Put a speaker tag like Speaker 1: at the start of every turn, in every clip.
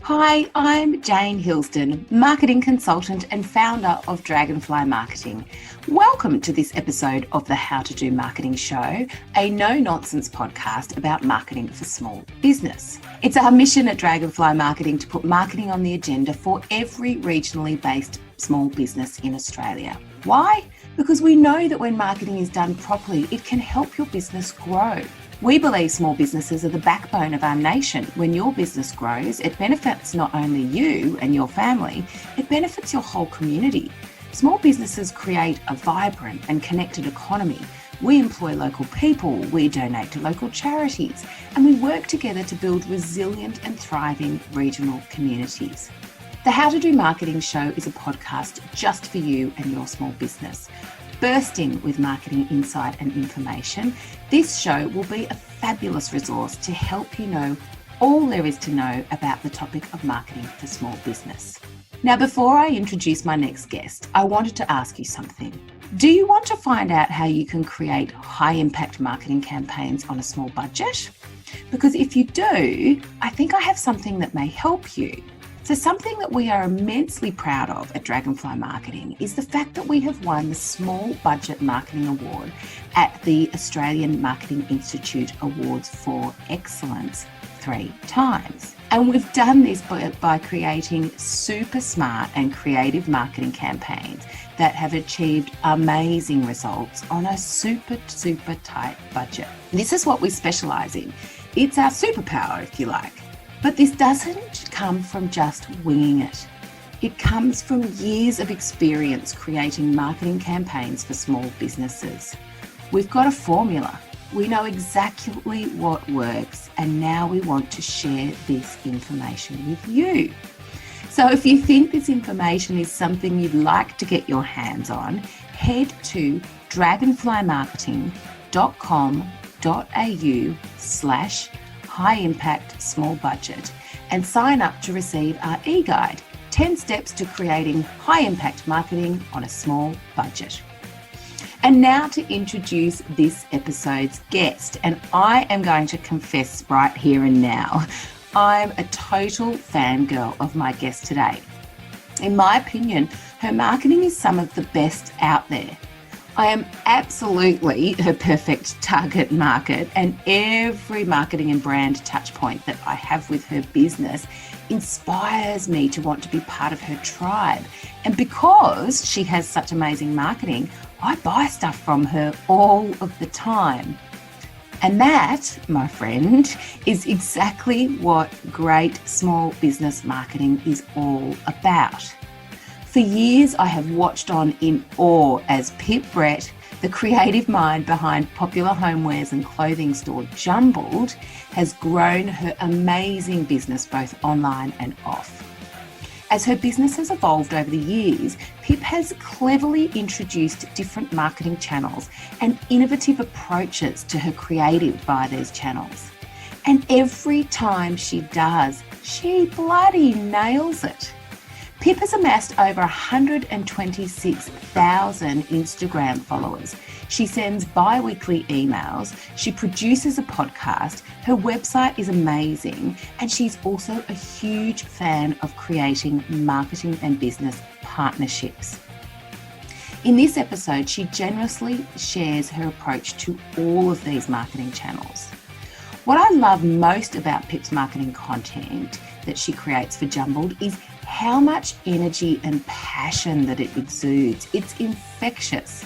Speaker 1: Hi, I'm Jane Hilsden, marketing consultant and founder of Dragonfly Marketing. Welcome to this episode of the How to Do Marketing Show, a no-nonsense podcast about marketing for small business. It's our mission at Dragonfly Marketing to put marketing on the agenda for every regionally based small business in Australia. Why? Because we know that when marketing is done properly, it can help your business grow. We believe small businesses are the backbone of our nation. When your business grows, it benefits not only you and your family, it benefits your whole community. Small businesses create a vibrant and connected economy. We employ local people, we donate to local charities, and we work together to build resilient and thriving regional communities. The How to Do Marketing Show is a podcast just for you and your small business. Bursting with marketing insight and information, this show will be a fabulous resource to help you know all there is to know about the topic of marketing for small business. Now, before I introduce my next guest, I wanted to ask you something. Do you want to find out how you can create high impact marketing campaigns on a small budget? Because if you do, I think I have something that may help you. So something that we are immensely proud of at Dragonfly Marketing is the fact that we have won the Small Budget Marketing Award at the Australian Marketing Institute Awards for Excellence 3 times. And we've done this by creating super smart and creative marketing campaigns that have achieved amazing results on a super tight budget. This is what we specialise in. It's our superpower, if you like. But this doesn't come from just winging it. It comes from years of experience creating marketing campaigns for small businesses. We've got a formula. We know exactly what works, and now we want to share this information with you. So if you think this information is something you'd like to get your hands on, head to dragonflymarketing.com.au/high impact small budget and sign up to receive our e-guide, 10 steps to creating high impact marketing on a small budget. And now to introduce this episode's guest, and I am going to confess right here and now, I'm a total fangirl of my guest today. In my opinion, her marketing is some of the best out there. I am absolutely her perfect target market, and every marketing and brand touchpoint that I have with her business inspires me to want to be part of her tribe. And because she has such amazing marketing, I buy stuff from her all of the time. And that, my friend, is exactly what great small business marketing is all about. For years, I have watched on in awe as Pip Brett, the creative mind behind popular homewares and clothing store Jumbled, has grown her amazing business both online and off. As her business has evolved over the years, Pip has cleverly introduced different marketing channels and innovative approaches to her creative via these channels. And every time she does, she bloody nails it. Pip has amassed over 126,000 Instagram followers. She sends bi-weekly emails, she produces a podcast, her website is amazing, and she's also a huge fan of creating marketing and business partnerships. In this episode, she generously shares her approach to all of these marketing channels. What I love most about Pip's marketing content that she creates for Jumbled is how much energy and passion that it exudes. It's infectious.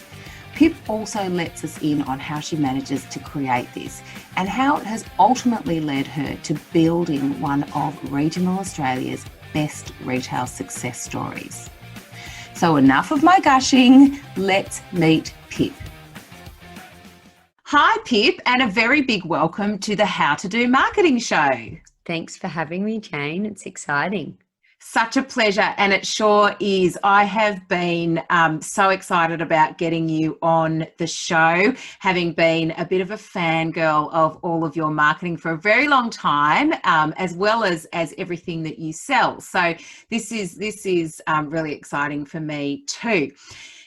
Speaker 1: Pip also lets us in on how she manages to create this and how it has ultimately led her to building one of regional Australia's best retail success stories. So enough of my gushing, let's meet Pip. Hi Pip, and a very big welcome to the How to Do Marketing Show.
Speaker 2: Thanks for having me, Jane. It's exciting.
Speaker 1: Such a pleasure, and it sure is. I have been so excited about getting you on the show, having been a bit of a fangirl of all of your marketing for a very long time, as well as everything that you sell. So this is really exciting for me too.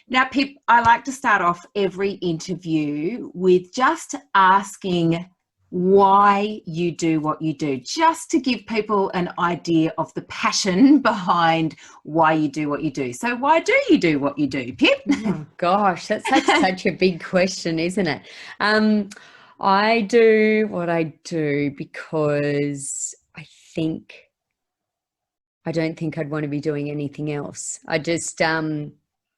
Speaker 1: Now, Pip, I like to start off every interview with just asking why you do what you do, just to give people an idea of the passion behind why you do what you do. So why do you do what you do, Pip?
Speaker 2: Oh gosh, that's like such a big question, isn't it? I do what I do because I don't think I'd want to be doing anything else. I just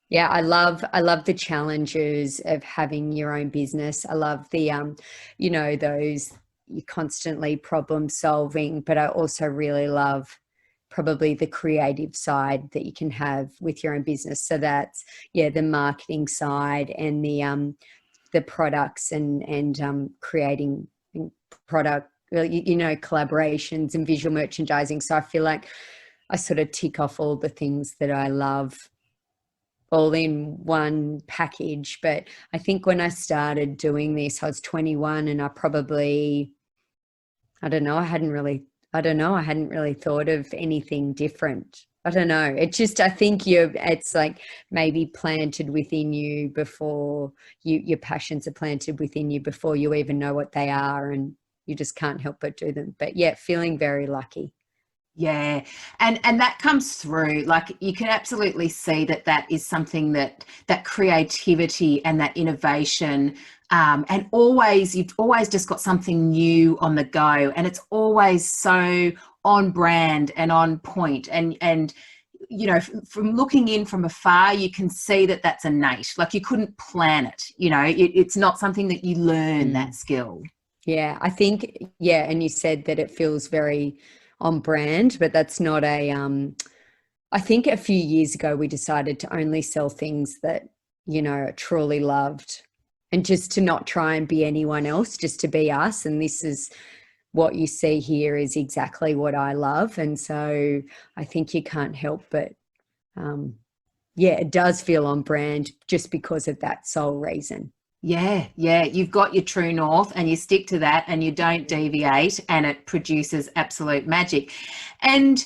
Speaker 2: yeah, I love the challenges of having your own business. I love the those you constantly problem solving, but I also really love probably the creative side that you can have with your own business. So that's the marketing side and the products and creating product collaborations and visual merchandising. So I feel like I sort of tick off all the things that I love all in one package. But I think when I started doing this, I was 21 and I hadn't really thought of anything different. I don't know. I think it's like maybe planted within you before your passions are planted within you before you even know what they are, and you just can't help but do them. But yeah, feeling very lucky.
Speaker 1: Yeah. And that comes through, like you can absolutely see that is something that creativity and that innovation, and you've always just got something new on the go, and it's always so on brand and on point. And from looking in from afar, you can see that that's innate. Like you couldn't plan it, it's not something that you learn that skill.
Speaker 2: Yeah, I think, and you said that it feels very on brand, but that's not I think a few years ago we decided to only sell things that, truly loved, and just to not try and be anyone else, just to be us. And this is what you see here is exactly what I love. And so I think you can't help but, it does feel on brand just because of that sole reason.
Speaker 1: Yeah. You've got your true north and you stick to that and you don't deviate, and it produces absolute magic. And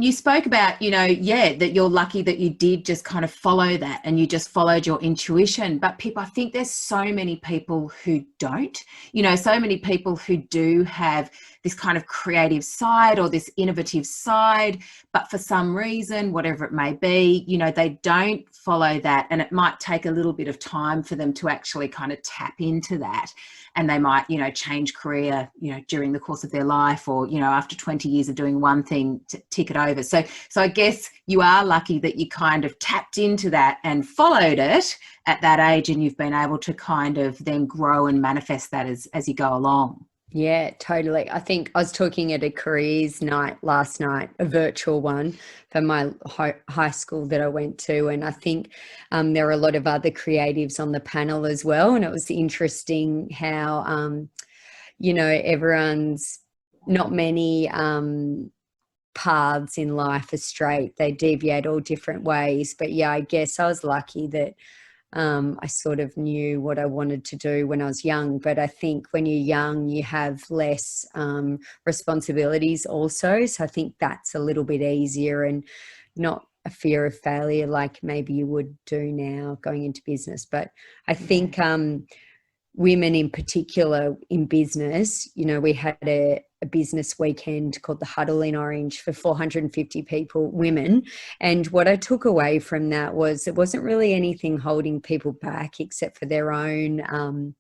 Speaker 1: you spoke about, that you're lucky that you did just kind of follow that and you just followed your intuition. But people, I think there's so many people who don't, so many people who do have this kind of creative side or this innovative side, but for some reason, whatever it may be, they don't follow that. And it might take a little bit of time for them to actually kind of tap into that. And they might, change career, during the course of their life, or, after 20 years of doing one thing, to tick it over. So I guess you are lucky that you kind of tapped into that and followed it at that age, and you've been able to kind of then grow and manifest that as you go along.
Speaker 2: Yeah, totally. I think I was talking at a careers night last night, a virtual one for my high school that I went to. And I think there are a lot of other creatives on the panel as well. And it was interesting how, everyone's not many paths in life are straight. They deviate all different ways. But yeah, I guess I was lucky that I sort of knew what I wanted to do when I was young. But I think when you're young, you have less responsibilities also. So I think that's a little bit easier and not a fear of failure like maybe you would do now going into business. But I think women in particular in business, we had a business weekend called the Huddle in Orange for 450 people, women. And what I took away from that was it wasn't really anything holding people back except for their own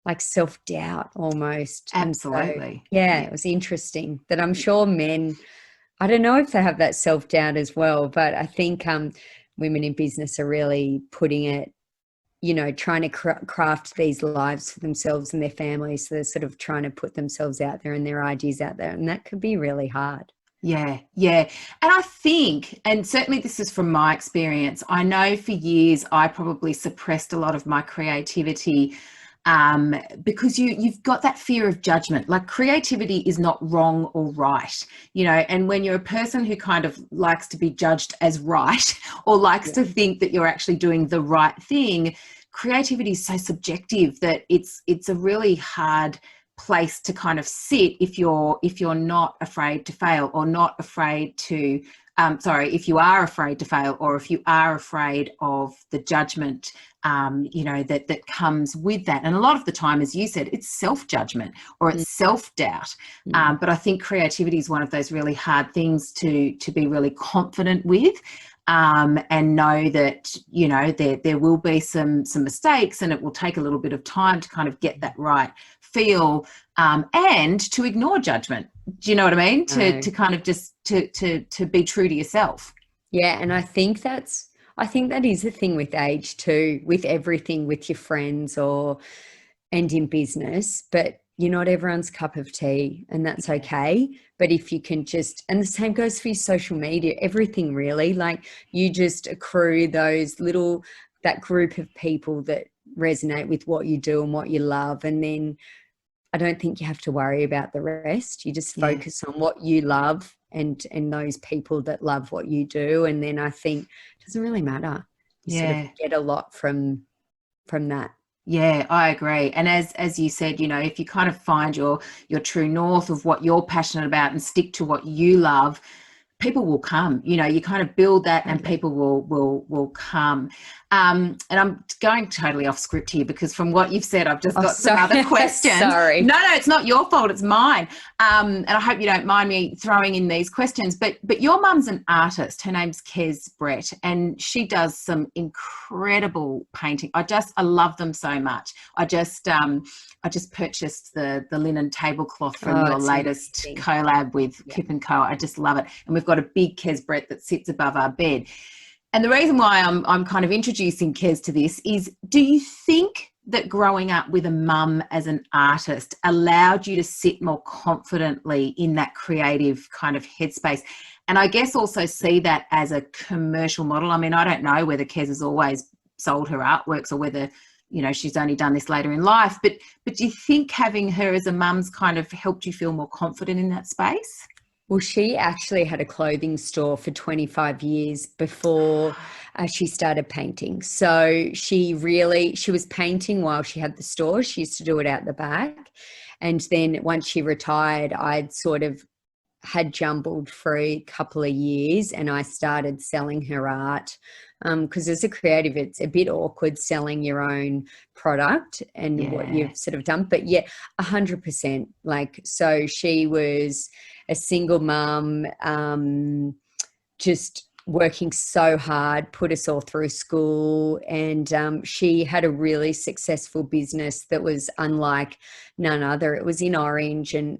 Speaker 2: like self-doubt almost.
Speaker 1: Absolutely.
Speaker 2: So, it was interesting that I'm sure men, I don't know if they have that self-doubt as well, but I think women in business are really putting it, trying to craft these lives for themselves and their families. So they're sort of trying to put themselves out there and their ideas out there. And that could be really hard.
Speaker 1: Yeah. And I think, and certainly this is from my experience, I know for years I probably suppressed a lot of my creativity because you've got that fear of judgment. Like creativity is not wrong or right, and when you're a person who kind of likes to be judged as right or likes to think that you're actually doing the right thing, creativity is so subjective that it's a really hard place to kind of sit if you're not afraid to fail, or not afraid to if you are afraid to fail, or if you are afraid of the judgment that comes with that. And a lot of the time, as you said, it's self-judgment or it's self-doubt. But I think creativity is one of those really hard things to be really confident with. And know that, there will be some mistakes, and it will take a little bit of time to kind of get that right feel, and to ignore judgment. Do you know what I mean? To kind of just to be true to yourself.
Speaker 2: Yeah, and I think that is the thing with age too, with everything, with your friends and in business, but you're not everyone's cup of tea, and that's okay. But if you can and the same goes for your social media, everything really, like you just accrue that group of people that resonate with what you do and what you love. And then I don't think you have to worry about the rest. You just focus on what you love and those people that love what you do. And then I think it doesn't really matter. You sort of get a lot from that.
Speaker 1: Yeah, I agree. And as you said, if you kind of find your true north of what you're passionate about and stick to what you love, people will come. You kind of build that, and people will come. And I'm going totally off script here, because from what you've said, I've just got some other questions.
Speaker 2: Sorry.
Speaker 1: No, it's not your fault. It's mine. And I hope you don't mind me throwing in these questions. But your mum's an artist. Her name's Pip Brett, and she does some incredible painting. I love them so much. I just purchased the linen tablecloth from your latest collab with Pip & Co. I just love it. And we've got a big Pip Brett that sits above our bed. And the reason why I'm kind of introducing Kez to this is, do you think that growing up with a mum as an artist allowed you to sit more confidently in that creative kind of headspace? And I guess also see that as a commercial model. I mean, I don't know whether Kez has always sold her artworks, or whether, she's only done this later in life. But do you think having her as a mum's kind of helped you feel more confident in that space?
Speaker 2: Well, she actually had a clothing store for 25 years before she started painting. So she was painting while she had the store. She used to do it out the back. And then once she retired, I'd sort of had Jumbled for a couple of years, and I started selling her art. Because as a creative, it's a bit awkward selling your own product and what you've sort of done. But 100%. Like, so she was a single mum, just working so hard, put us all through school. And she had a really successful business that was unlike none other. It was in Orange, and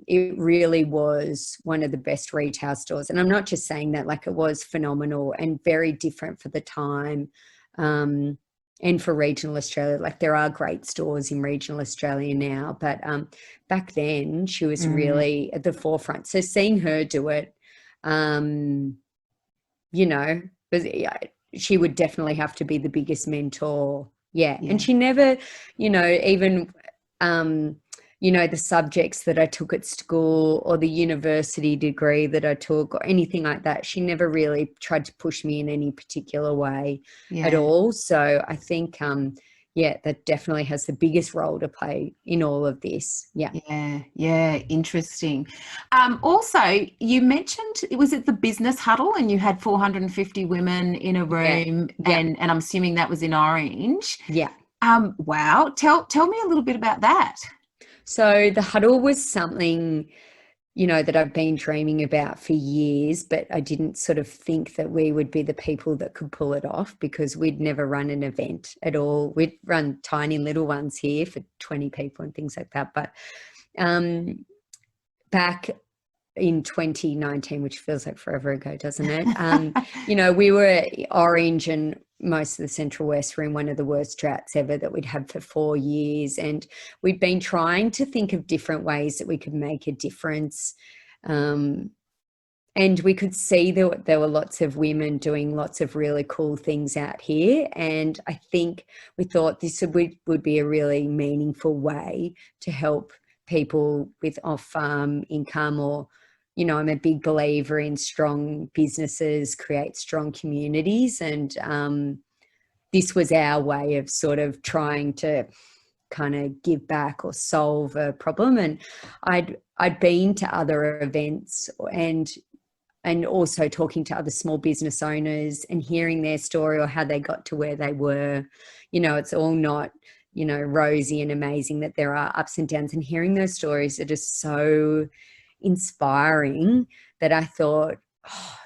Speaker 2: it really was one of the best retail stores. And I'm not just saying that, like, it was phenomenal and very different for the time, and for regional Australia. Like, there are great stores in regional Australia now, but back then she was really at the forefront. So seeing her do it, she would definitely have to be the biggest mentor. Yeah. And she never, even the subjects that I took at school or the university degree that I took or anything like that, she never really tried to push me in any particular way at all. So I think, that definitely has the biggest role to play in all of this.
Speaker 1: Yeah, interesting. Also, you mentioned, was it the business huddle, and you had 450 women in a room, and I'm assuming that was in Orange.
Speaker 2: Yeah.
Speaker 1: Wow. Tell me a little bit about that.
Speaker 2: So the huddle was something, that I've been dreaming about for years, but I didn't sort of think that we would be the people that could pull it off, because we'd never run an event at all. We'd run tiny little ones here for 20 people and things like that. But back in 2019, which feels like forever ago, doesn't it? We were Orange, and most of the Central West were in one of the worst droughts ever that we'd had for 4 years. And we'd been trying to think of different ways that we could make a difference. And we could see there were lots of women doing lots of really cool things out here. And I think we thought this would be a really meaningful way to help people with off-farm income, or I'm a big believer in strong businesses create strong communities, and this was our way of sort of trying to kind of give back or solve a problem. And I'd been to other events and also talking to other small business owners and hearing their story or how they got to where they were. It's all not, rosy and amazing, that there are ups and downs, and hearing those stories are just so inspiring that I thought,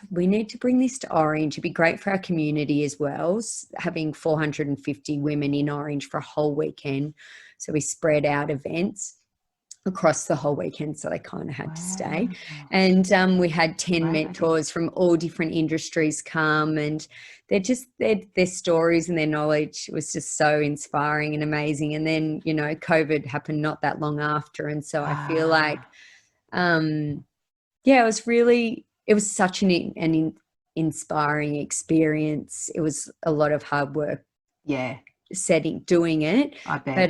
Speaker 2: we need to bring this to Orange. It'd be great for our community as well, having 450 women in Orange for a whole weekend. So we spread out events across the whole weekend, so they kind of had to stay. And we had 10 mentors from all different industries come, and their stories and their knowledge was just so inspiring and amazing. And then, COVID happened not that long after. And so I feel like, it was such an inspiring experience. It was a lot of hard work.
Speaker 1: Yeah.
Speaker 2: Doing it.
Speaker 1: I bet.
Speaker 2: But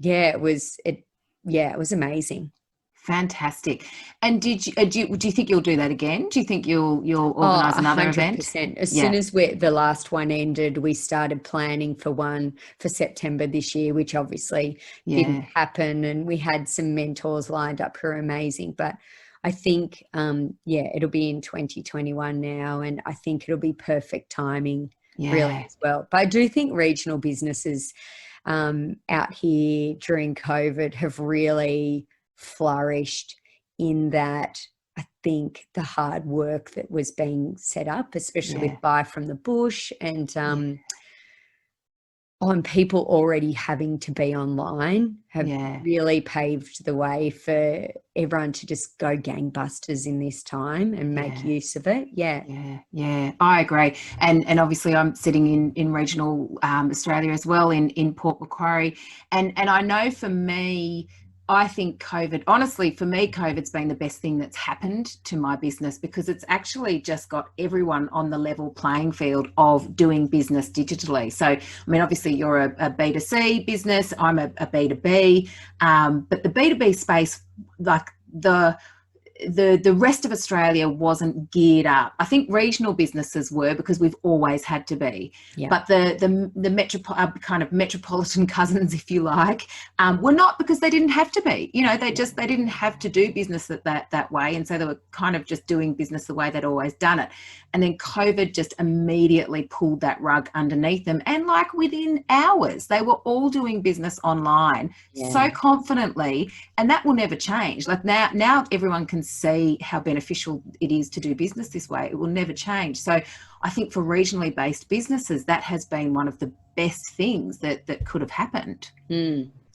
Speaker 2: it was amazing.
Speaker 1: Fantastic. And do you think you'll do that again? Do you think you'll organise another
Speaker 2: 100%.
Speaker 1: event?
Speaker 2: As soon as the last one ended, we started planning for one for September this year, which obviously didn't happen. And we had some mentors lined up who are amazing. But I think, it'll be in 2021 now, and I think it'll be perfect timing really as well. But I do think regional businesses out here during COVID have really flourished in that. I think the hard work that was being set up, especially with Buy from the Bush and on people already having to be online, have really paved the way for everyone to just go gangbusters in this time and make use of it.
Speaker 1: Yeah, I agree. And obviously I'm sitting in regional Australia as well, in Port Macquarie. And I know for me, I think COVID's been the best thing that's happened to my business, because it's actually just got everyone on the level playing field of doing business digitally. So, I mean, obviously you're a B2C business, I'm a B2B, but the B2B space, like the rest of Australia wasn't geared up. I think regional businesses were, because we've always had to be. But the kind of metropolitan cousins, if you like, were not, because they didn't have to be. They didn't have to do business that way, and so they were kind of just doing business the way they'd always done it. And then COVID just immediately pulled that rug underneath them, and like within hours, they were all doing business online so confidently, and that will never change. Like now everyone can see how beneficial it is to do business this way. It will never change. So I think for regionally based businesses, that has been one of the best things that could have happened.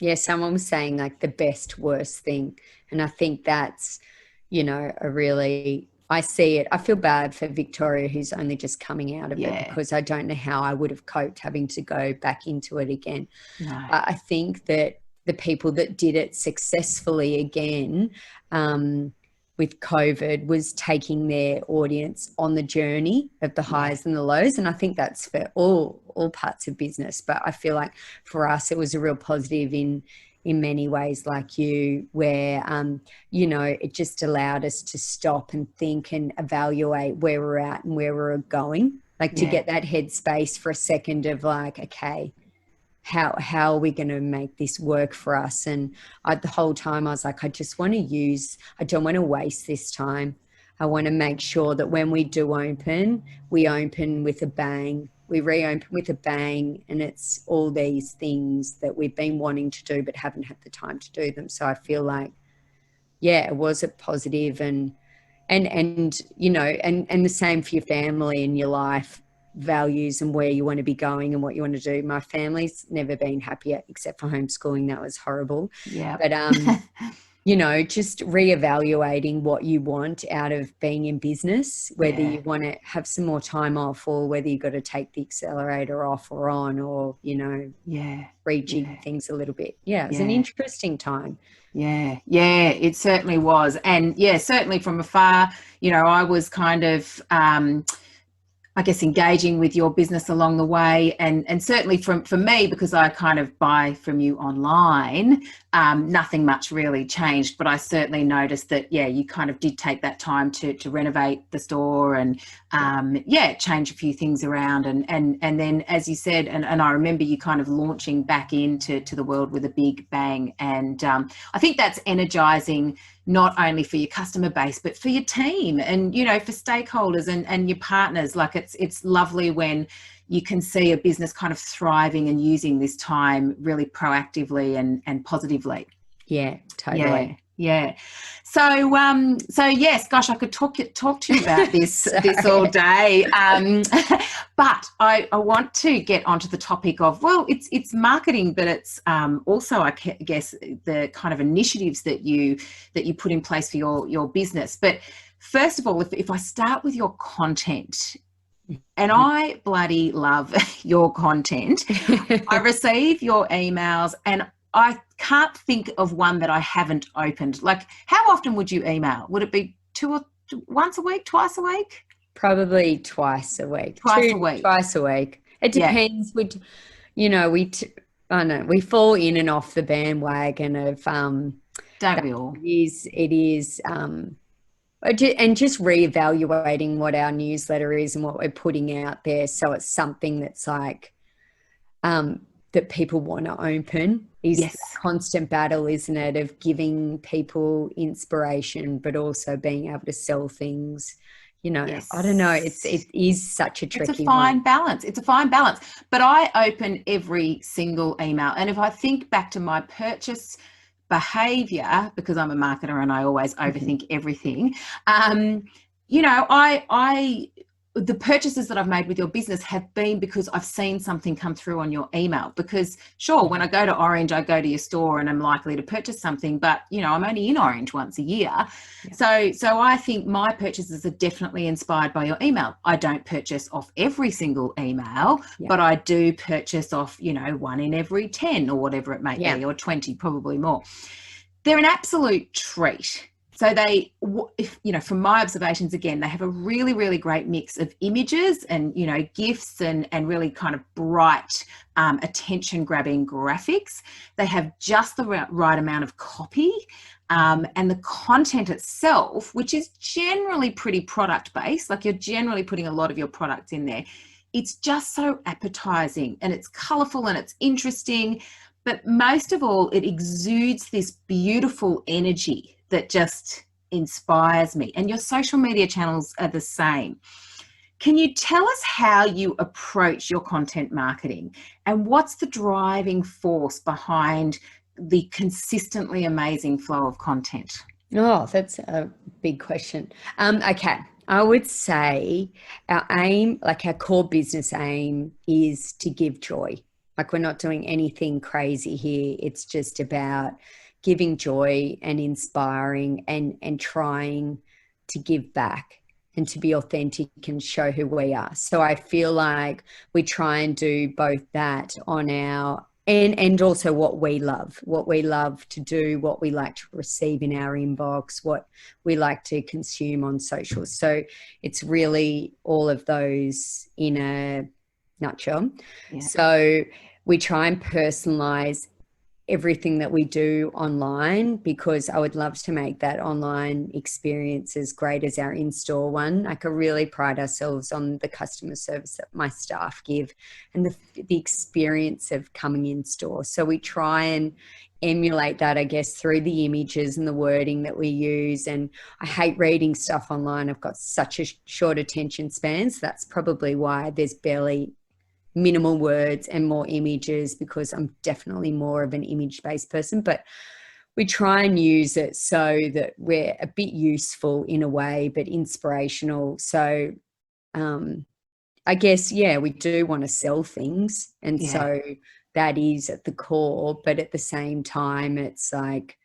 Speaker 2: Yeah, someone was saying like the best worst thing, and I think that's I see it. I feel bad for Victoria, who's only just coming out of it, because I don't know how I would have coped having to go back into it again.
Speaker 1: No.
Speaker 2: I think that the people that did it successfully again with COVID was taking their audience on the journey of the highs and the lows. And I think that's for all parts of business. But I feel like for us, it was a real positive in many ways, like you, where, it just allowed us to stop and think and evaluate where we're at and where we're going, like to get that headspace for a second of like, okay, how are we going to make this work for us? And the whole time I was like, I don't want to waste this time. I want to make sure that when we do open, we open with a bang. We reopen with a bang, and it's all these things that we've been wanting to do but haven't had the time to do them. So I feel like, it was a positive, and the same for your family and your life values and where you want to be going and what you want to do. My family's never been happier, except for homeschooling. That was horrible.
Speaker 1: Yeah.
Speaker 2: But just reevaluating what you want out of being in business, whether you want to have some more time off, or whether you've got to take the accelerator off or on, or, rejig things a little bit. Yeah, it was an interesting time.
Speaker 1: Yeah, it certainly was. And certainly from afar, I was kind of, I guess, engaging with your business along the way. And certainly for me, because I kind of buy from you online, nothing much really changed. But I certainly noticed that, yeah, you kind of did take that time to renovate the store and, change a few things around. And then, as you said, and I remember you kind of launching back into the world with a big bang. And I think that's energizing, not only for your customer base, but for your team and, you know, for stakeholders and your partners. Like it's lovely when you can see a business kind of thriving and using this time really proactively and positively.
Speaker 2: Yeah, totally.
Speaker 1: Yeah. So yes, gosh, I could talk to you about this all day. But I want to get onto the topic of, well, it's marketing, but it's also, I guess, the kind of initiatives that you put in place for your business. But first of all, if I start with your content, and I bloody love your content. I receive your emails and I can't think of one that I haven't opened. Like, how often would you email? Would it be once a week, twice a week?
Speaker 2: Probably twice a week.
Speaker 1: Twice a week.
Speaker 2: Twice a week. It depends. We fall in and off the bandwagon of
Speaker 1: don't we all?
Speaker 2: It is and just reevaluating what our newsletter is and what we're putting out there, so it's something that's like that people want to open. Is a constant battle, isn't it, of giving people inspiration but also being able to sell things. You know, I don't know. It is such a tricky
Speaker 1: It's a fine balance. It's a fine balance. But I open every single email. And if I think back to my purchase behavior, because I'm a marketer and I always overthink everything, the purchases that I've made with your business have been because I've seen something come through on your email. Because sure, when I go to Orange, I go to your store and I'm likely to purchase something, but I'm only in Orange once a year. Yeah. So I think my purchases are definitely inspired by your email. I don't purchase off every single email, but I do purchase off, one in every 10 or whatever it may be, or 20, probably more. They're an absolute treat. So from my observations, again, they have a really, really great mix of images and, GIFs and really kind of bright, attention-grabbing graphics. They have just the right amount of copy, and the content itself, which is generally pretty product-based, like you're generally putting a lot of your products in there. It's just so appetizing and it's colourful and it's interesting. But most of all, it exudes this beautiful energy that just inspires me. And your social media channels are the same. Can you tell us how you approach your content marketing and what's the driving force behind the consistently amazing flow of content?
Speaker 2: Oh, that's a big question. Okay. I would say our aim, like our core business aim, is to give joy. Like, we're not doing anything crazy here. It's just about giving joy and inspiring and trying to give back and to be authentic and show who we are. So I feel like we try and do both that on our and also what we love to do, what we like to receive in our inbox, what we like to consume on social. So it's really all of those in a nutshell. Yeah. So we try and personalize everything that we do online, because I would love to make that online experience as great as our in-store one. Like, I really pride ourselves on the customer service that my staff give and the experience of coming in store. So we try and emulate that, I guess, through the images and the wording that we use. And I hate reading stuff online. I've got such a short attention span. So that's probably why there's minimal words and more images, because I'm definitely more of an image-based person. But we try and use it so that we're a bit useful in a way, but inspirational. So I guess, we do want to sell things. And so that is at the core, but at the same time, it's like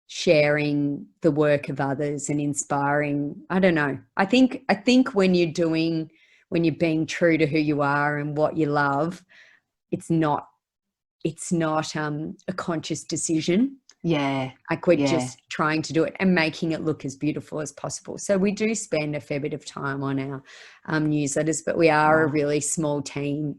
Speaker 2: sharing the work of others and inspiring. I don't know. I think when you're being true to who you are and what you love, it's not a conscious decision.
Speaker 1: Yeah.
Speaker 2: Like we're
Speaker 1: Yeah.
Speaker 2: just trying to do it and making it look as beautiful as possible. So we do spend a fair bit of time on our newsletters, but we are a really small team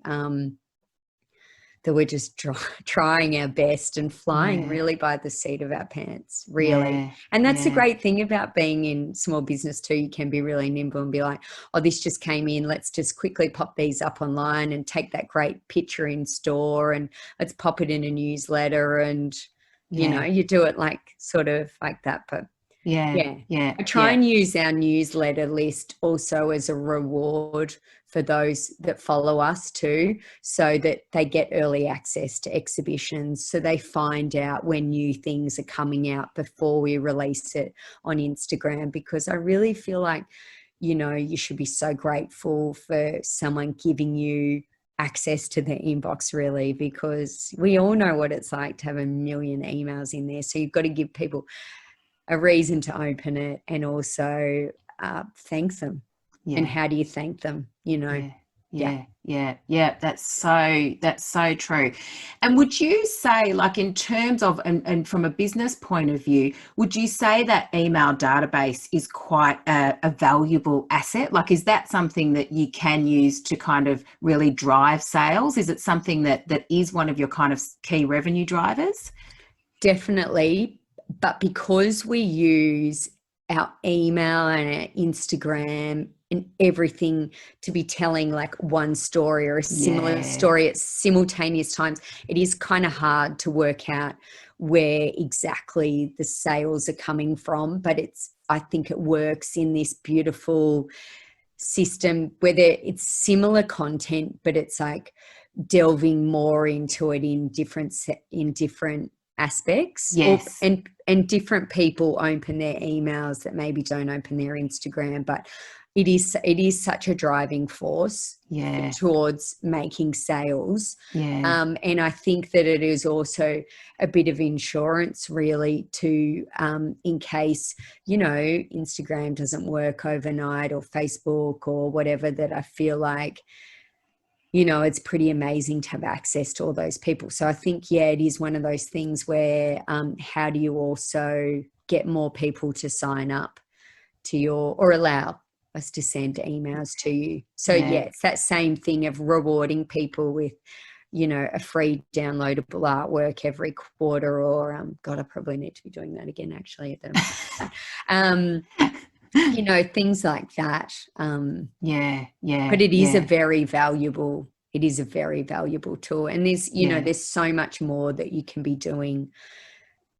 Speaker 2: that we're just trying our best and flying really by the seat of our pants, really.
Speaker 1: Yeah.
Speaker 2: And that's the great thing about being in small business too. You can be really nimble and be like, oh, this just came in. Let's just quickly pop these up online and take that great picture in store and let's pop it in a newsletter. And, you know, you do it like sort of like that. But I try and use our newsletter list also as a reward for those that follow us too, so that they get early access to exhibitions, so they find out when new things are coming out before we release it on Instagram. Because I really feel like, you know, you should be so grateful for someone giving you access to their inbox, really, because we all know what it's like to have a million emails in there. So you've got to give people a reason to open it and also thank them. And how do you thank them, you know?
Speaker 1: Yeah. That's so true. And would you say, like, in terms of, and from a business point of view, would you say that email database is quite a valuable asset? Like, is that something that you can use to kind of really drive sales? Is it something that is one of your kind of key revenue drivers?
Speaker 2: Definitely. But because we use our email and our Instagram and everything to be telling like one story or a similar story at simultaneous times, it is kind of hard to work out where exactly the sales are coming from. But I think it works in this beautiful system where it's similar content, but it's like delving more into it in different aspects.
Speaker 1: Yes.
Speaker 2: And different people open their emails that maybe don't open their Instagram, but it is such a driving force towards making sales. And I think that it is also a bit of insurance, really, to in case, you know, Instagram doesn't work overnight, or Facebook or whatever, that I feel like, you know, it's pretty amazing to have access to all those people. So I think, it is one of those things where how do you also get more people to sign up to or allow us to send emails to you? So it's that same thing of rewarding people with, you know, a free downloadable artwork every quarter, or God, I probably need to be doing that again, actually. You know, things like that. But it is a very valuable tool. And there's, you know, there's so much more that you can be doing,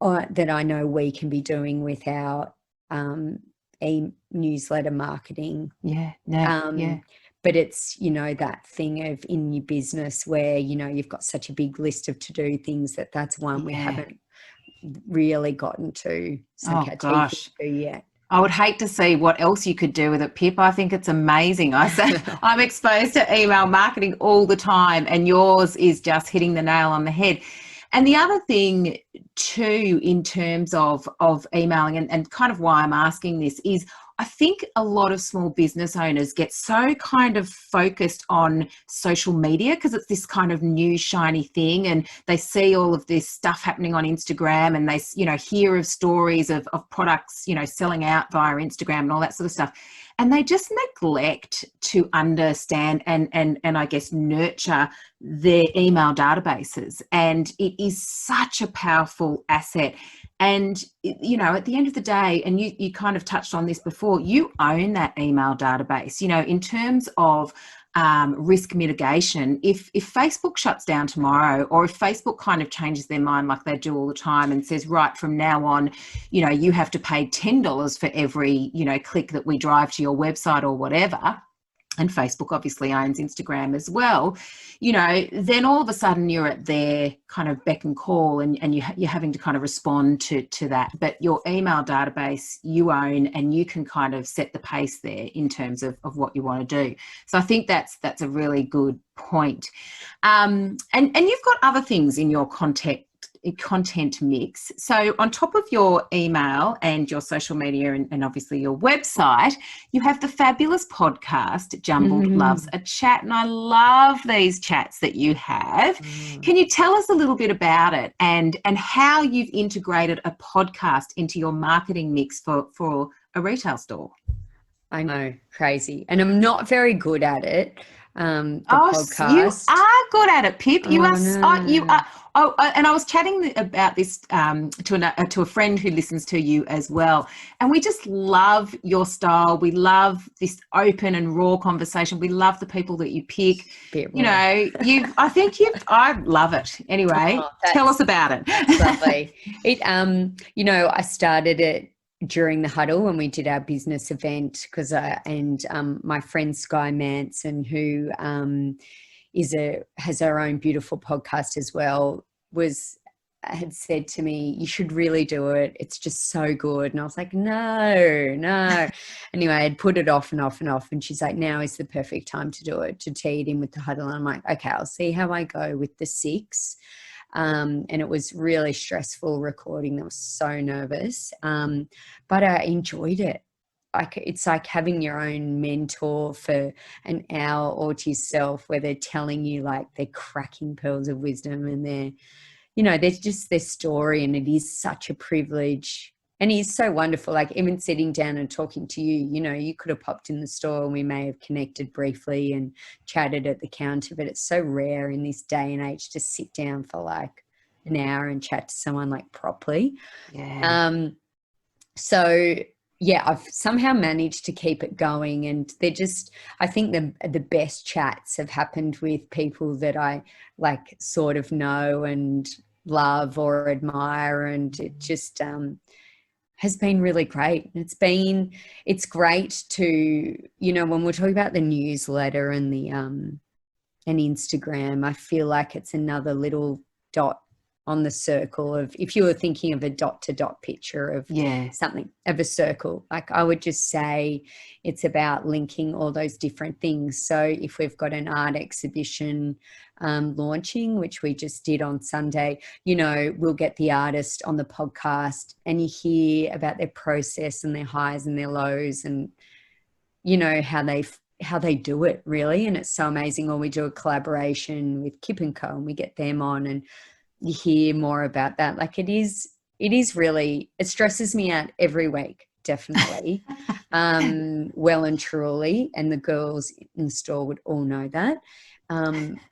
Speaker 2: that I know we can be doing with our newsletter marketing. But it's, you know, that thing of in your business where, you know, you've got such a big list of to-do things that's one we haven't really gotten to yet.
Speaker 1: I would hate to see what else you could do with it, Pip. I think it's amazing. I'm exposed to email marketing all the time, and yours is just hitting the nail on the head. And the other thing too, in terms of emailing, and kind of why I'm asking this, is I think a lot of small business owners get so kind of focused on social media because it's this kind of new shiny thing, and they see all of this stuff happening on Instagram, and they, you know, hear of stories of products, you know, selling out via Instagram and all that sort of stuff. And they just neglect to understand and I guess nurture their email databases. And it is such a powerful asset. And, you know, at the end of the day, and you kind of touched on this before, you own that email database, you know, in terms of risk mitigation. If Facebook shuts down tomorrow, or if Facebook kind of changes their mind like they do all the time and says, right, from now on, you know, you have to pay $10 for every, you know, click that we drive to your website or whatever, and Facebook obviously owns Instagram as well, you know, then all of a sudden you're at their kind of beck and call, and you're having to kind of respond to that. But your email database you own, and you can kind of set the pace there in terms of what you want to do. So I think that's a really good point. And you've got other things in your content content mix. So on top of your email and your social media and obviously your website, you have the fabulous podcast, Jumbled Loves a Chat. And I love these chats that you have. Can you tell us a little bit about it and how you've integrated a podcast into your marketing mix for a retail store?
Speaker 2: I know, crazy. And I'm not very good at it. Podcast.
Speaker 1: You are good at it, Pip. You are.
Speaker 2: No.
Speaker 1: You are. Oh, and I was chatting about this to a friend who listens to you as well, and we just love your style. We love this open and raw conversation. We love the people that you pick. You know, I love it. Anyway, tell us about it.
Speaker 2: Lovely. I started it during the huddle when we did our business event because my friend Sky Manson, who has her own beautiful podcast as well, had said to me, you should really do it. It's just so good. And I was like, no. Anyway, I'd put it off and off and off. And she's like, now is the perfect time to do it, to tee it in with the huddle. And I'm like, okay, I'll see how I go with the 6. And it was really stressful recording. I was so nervous, but I enjoyed it. It's like having your own mentor for an hour or to yourself, where they're telling you like they're cracking pearls of wisdom, and there's just their story, and it is such a privilege. And he's so wonderful. Like even sitting down and talking to you, you could have popped in the store and we may have connected briefly and chatted at the counter, but it's so rare in this day and age to sit down for like an hour and chat to someone like properly.
Speaker 1: Yeah.
Speaker 2: So yeah, I've somehow managed to keep it going, and I think the best chats have happened with people that I like sort of know and love or admire, and it just has been really great. It's great to, when we're talking about the newsletter and the and Instagram, I feel like it's another little dot on the circle of, if you were thinking of a dot to dot picture of something, of a circle, like I would just say it's about linking all those different things. So if we've got an art exhibition launching, which we just did on Sunday, we'll get the artist on the podcast and you hear about their process and their highs and their lows, and how they do it really. And it's so amazing. Or we do a collaboration with Kip & Co and we get them on, and you hear more about that. Like it is really, it stresses me out every week, definitely. Well and truly, and the girls in the store would all know that.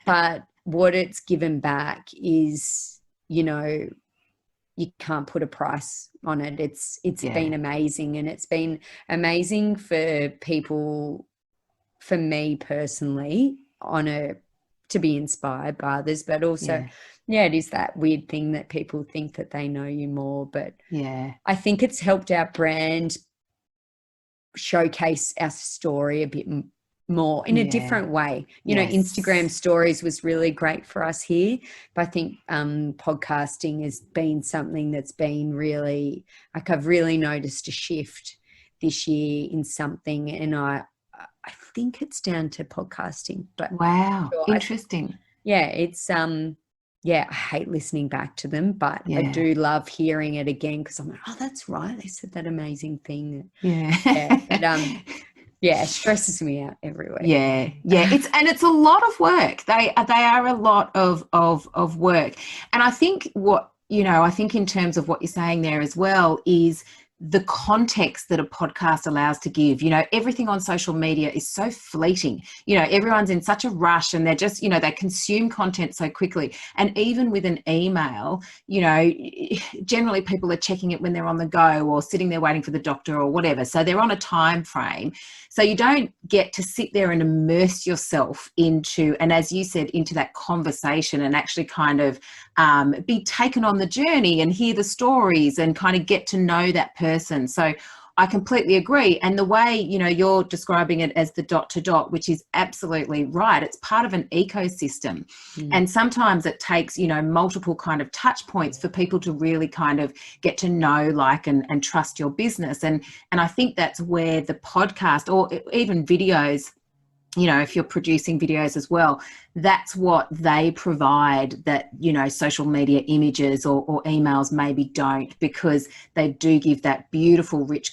Speaker 2: But what it's given back is, you can't put a price on it. It's been amazing, and it's been amazing for people, for me personally, to be inspired by others, but also it is that weird thing that people think that they know you more, but I think it's helped our brand showcase our story a bit more in a different way. Instagram stories was really great for us here, but I think podcasting has been something that's been really, like, I've really noticed a shift this year in something, and I think it's down to podcasting. But
Speaker 1: wow, interesting.
Speaker 2: It's I hate listening back to them, but I do love hearing it again, because I'm like, oh, that's right, they said that amazing thing. It stresses me out every week. It's a lot of work. They are a lot of work. And I think I think in terms of what you're saying there as well is the context that a podcast allows to give. Everything on social media is so fleeting. Everyone's in such a rush, and they're just, they consume content so quickly. And even with an email, generally people are checking it when they're on the go or sitting there waiting for the doctor or whatever. So they're on a time frame. So you don't get to sit there and immerse yourself into, and as you said, into that conversation, and actually kind of be taken on the journey and hear the stories and kind of get to know that person. So I completely agree. And the way, you're describing it as the dot to dot, which is absolutely right. It's part of an ecosystem. And sometimes it takes, multiple kind of touch points for people to really kind of get to know, like, and trust your business. And I think that's where the podcast, or even videos,
Speaker 1: you know, if you're producing videos as well, that's what they provide that, you know, social media images or emails maybe don't, because they do give that beautiful, rich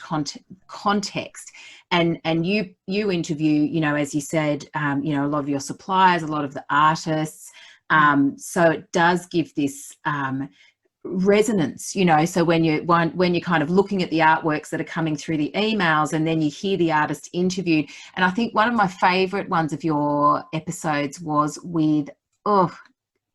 Speaker 1: context. And you interview, you know, as you said, you know, a lot of your suppliers, a lot of the artists. So it does give this resonance, you know. So when you're kind of looking at the artworks that are coming through the emails, and then you hear the artist interviewed. And I think one of my favorite ones of your episodes was with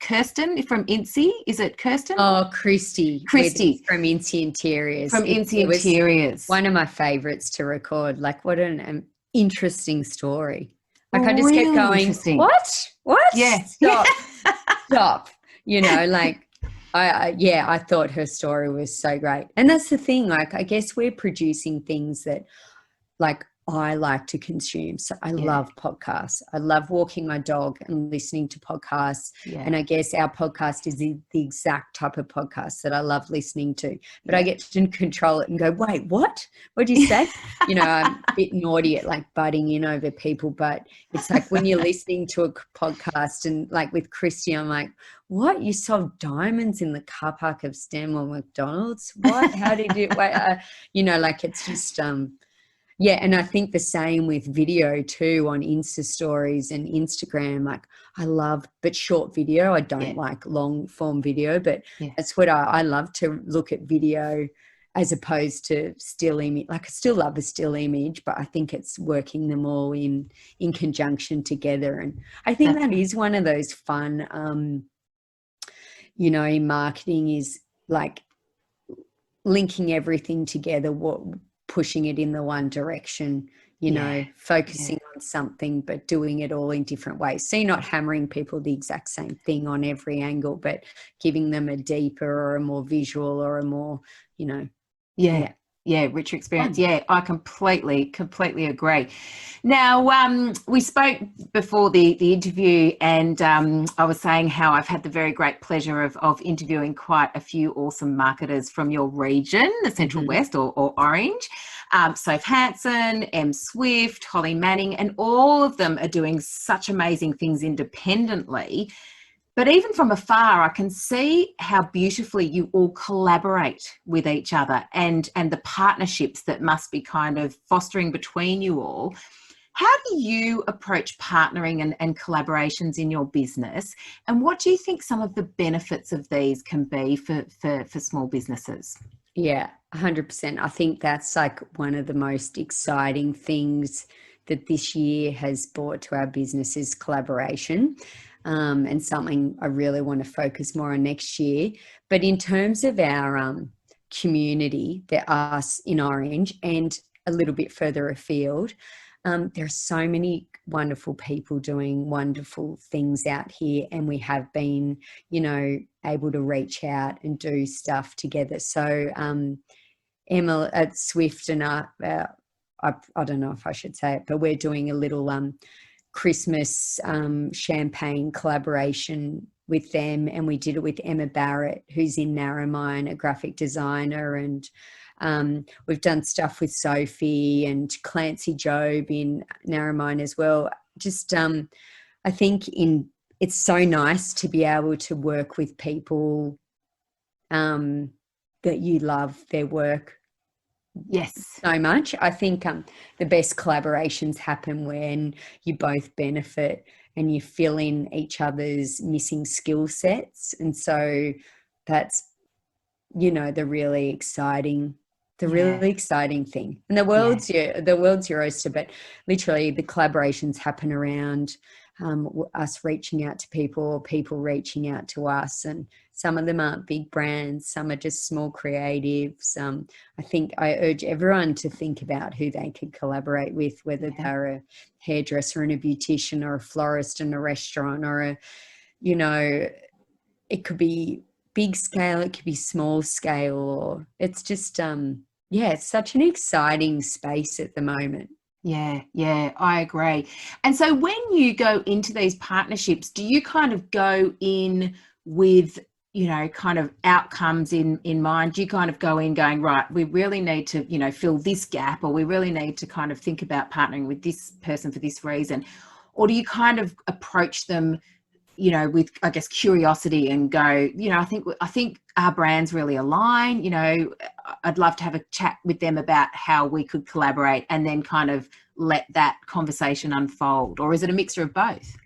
Speaker 1: Kirsten from Incy. Is it Kirsten?
Speaker 2: Oh, Christy from Incy Interiors.
Speaker 1: From Incy Interiors.
Speaker 2: One of my favorites to record. Like, what an interesting story. Like, I just
Speaker 1: really
Speaker 2: kept going, what?
Speaker 1: Yeah.
Speaker 2: Stop. You know, like, I thought her story was so great. And that's the thing, like, I guess we're producing things that, like, I like to consume. So I love podcasts. I love walking my dog and listening to podcasts. Yeah. And I guess our podcast is the exact type of podcast that I love listening to. But I get to control it and go, wait, what? What did you say? You know, I'm a bit naughty at like butting in over people. But it's like when you're listening to a podcast, and like with Christy, I'm like, what? You sold diamonds in the car park of Stanmore McDonald's? What? How did you, you know, like it's just, yeah, and I think the same with video too, on Insta stories and Instagram. Like, I love, but short video. I don't like long form video, but that's what I love to look at video as opposed to still image. Like, I still love a still image, but I think it's working them all in conjunction together. And I think that is one of those fun, you know, in marketing, is like linking everything together, pushing it in the one direction, you know, focusing on something, but doing it all in different ways. So you're not hammering people the exact same thing on every angle, but giving them a deeper or a more visual or a more, you know.
Speaker 1: Richer experience. Yeah, I completely agree. Now, we spoke before the interview, and I was saying how I've had the very great pleasure of interviewing quite a few awesome marketers from your region, the Central West or Orange. Soph Hansen, M. Swift, Holly Manning, and all of them are doing such amazing things independently. But even from afar, I can see how beautifully you all collaborate with each other, and the partnerships that must be kind of fostering between you all. How do you approach partnering and collaborations in your business? And what do you think some of the benefits of these can be for small businesses?
Speaker 2: Yeah, 100%. I think that's like one of the most exciting things that this year has brought to our business is collaboration. And something I really want to focus more on next year. But in terms of our community, there are us in Orange and a little bit further afield, there are so many wonderful people doing wonderful things out here, and we have been, you know, able to reach out and do stuff together. So Emma at Swift and I don't know if I should say it, but we're doing a little Christmas champagne collaboration with them, and we did it with Emma Barrett, who's in Narromine, a graphic designer, and we've done stuff with Sophie and Clancy Job in Narromine as well. Just I think it's so nice to be able to work with people that you love their work so much. I think the best collaborations happen when you both benefit and you fill in each other's missing skill sets. And so that's, you know, the really exciting thing. And the world's your oyster, but literally the collaborations happen around us reaching out to people, or people reaching out to us. And some of them aren't big brands, some are just small creatives. I think I urge everyone to think about who they could collaborate with, whether they're a hairdresser and a beautician, or a florist and a restaurant, or a, you know, it could be big scale, it could be small scale, or it's just it's such an exciting space at the moment.
Speaker 1: Yeah, I agree. And so when you go into these partnerships, do you kind of go in with, you know, kind of outcomes in mind? Do you kind of go in going, right, we really need to, you know, fill this gap, or we really need to kind of think about partnering with this person for this reason? or do you kind of approach them, you know, with, I guess, curiosity and go, you know, I think our brands really align, you know, I'd love to have a chat with them about how we could collaborate, and then kind of let that conversation unfold? Or is it a mixture of both?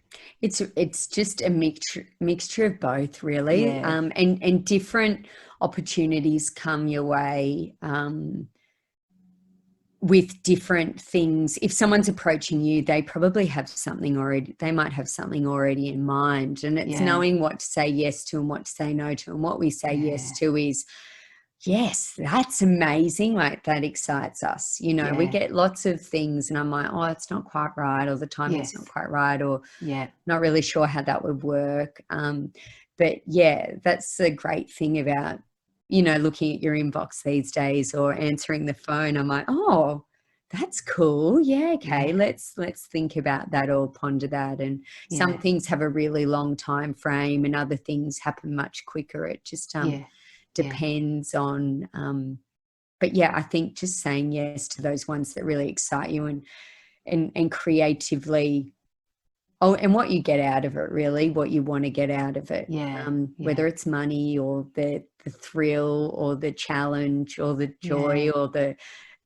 Speaker 2: It's just a mixture of both, really.
Speaker 1: Yeah.
Speaker 2: And different opportunities come your way with different things. If someone's approaching you, they probably have something already. They might have something already in mind, and it's knowing what to say yes to and what to say no to. And what we say yes to is, yes, that's amazing. Like, that excites us. You know, we get lots of things and I'm like, oh, it's not quite right, or the timing's not quite right, or not really sure how that would work. But yeah, that's the great thing about, you know, looking at your inbox these days or answering the phone. I'm like, oh, that's cool. Yeah, okay. Let's think about that or ponder that. And some things have a really long time frame and other things happen much quicker. It just depends on but yeah, I think just saying yes to those ones that really excite you and creatively, and what you get out of it, really, what you want to get out of it. Whether it's money or the thrill or the challenge or the joy or the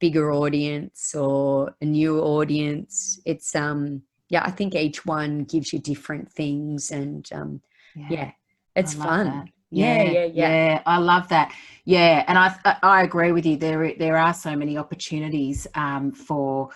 Speaker 2: bigger audience or a new audience. It's I think each one gives you different things, and it's fun.
Speaker 1: That. Yeah, I love that. Yeah, and I agree with you. There are so many opportunities for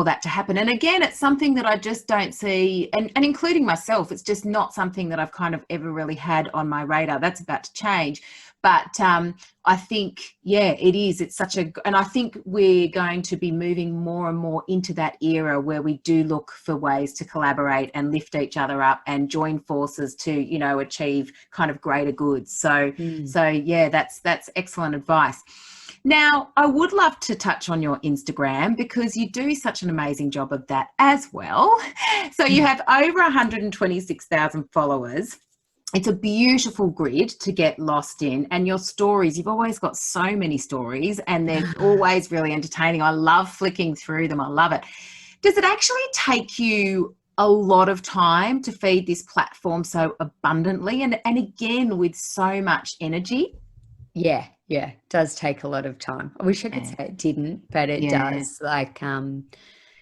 Speaker 1: that to happen. And again, it's something that I just don't see, and including myself, it's just not something that I've kind of ever really had on my radar. That's about to change. But I think, it is. It's and I think we're going to be moving more and more into that era where we do look for ways to collaborate and lift each other up and join forces to, you know, achieve kind of greater goods. So that's excellent advice. Now, I would love to touch on your Instagram, because you do such an amazing job of that as well. So you have over 126,000 followers. It's a beautiful grid to get lost in. And your stories, you've always got so many stories, and they're always really entertaining. I love flicking through them. I love it. Does it actually take you a lot of time to feed this platform so abundantly and again with so much energy?
Speaker 2: Yeah, it does take a lot of time. I wish I could say it didn't, but it does. Like,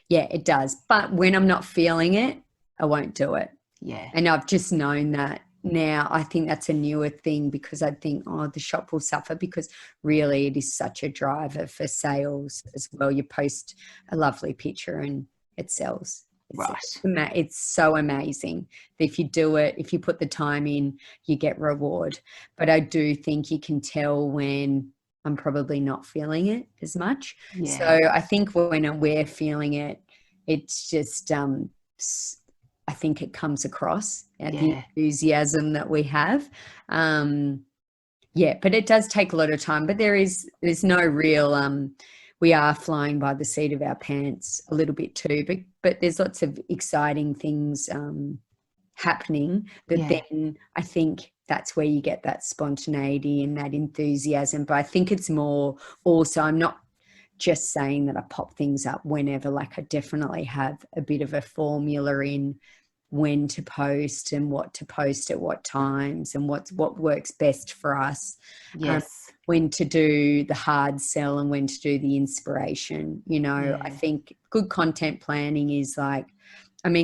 Speaker 2: it does. But when I'm not feeling it, I won't do it.
Speaker 1: Yeah.
Speaker 2: And I've just known that now. I think that's a newer thing, because I think, the shop will suffer, because really it is such a driver for sales as well. You post a lovely picture and it sells. It's so amazing. If you do it, if you put the time in, you get reward. But I do think you can tell when I'm probably not feeling it as much. So I think when we're feeling it, it's just I think it comes across, the enthusiasm that we have. But it does take a lot of time. But there's no real we are flying by the seat of our pants a little bit too, but there's lots of exciting things happening that then I think that's where you get that spontaneity and that enthusiasm. But I think it's more also, I'm not just saying that I pop things up whenever. Like, I definitely have a bit of a formula in when to post and what to post at what times and what works best for us. When to do the hard sell and when to do the inspiration. You know, I think good content planning is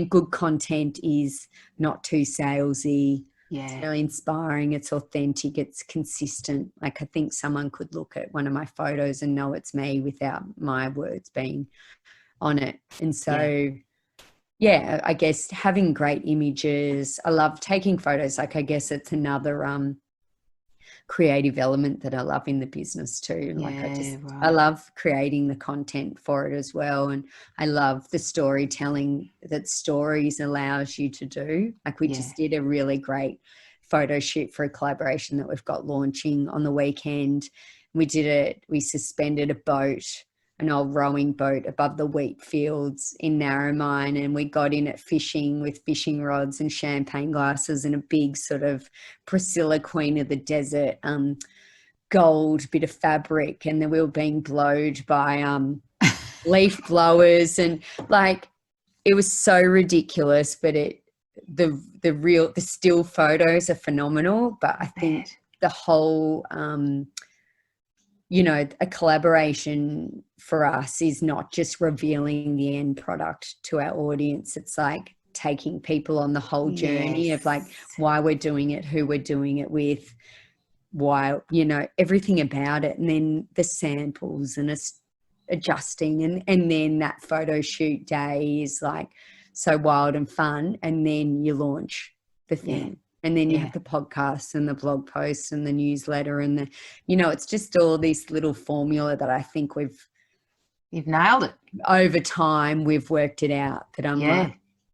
Speaker 2: good content is not too salesy. It's really inspiring. It's authentic. It's consistent. Like, I think someone could look at one of my photos and know it's me without my words being on it. And so, I guess having great images. I love taking photos. Like, I guess it's another creative element that I love in the business too. I love creating the content for it as well. And I love the storytelling that stories allows you to do. Like, we just did a really great photo shoot for a collaboration that we've got launching on the weekend. We suspended a boat, an old rowing boat, above the wheat fields in Narromine, and we got in at fishing with fishing rods and champagne glasses and a big sort of Priscilla Queen of the Desert gold bit of fabric, and then we were being blowed by leaf blowers, and like, it was so ridiculous, but the still photos are phenomenal. But I think the whole, a collaboration for us is not just revealing the end product to our audience. It's like taking people on the whole journey of like why we're doing it, who we're doing it with, why, everything about it. And then the samples and adjusting. And then that photo shoot day is like so wild and fun. And then you launch the thing. Yeah. And then you have the podcast and the blog posts and the newsletter and it's just all this little formula that I think
Speaker 1: you've nailed it.
Speaker 2: Over time, we've worked it out that I'm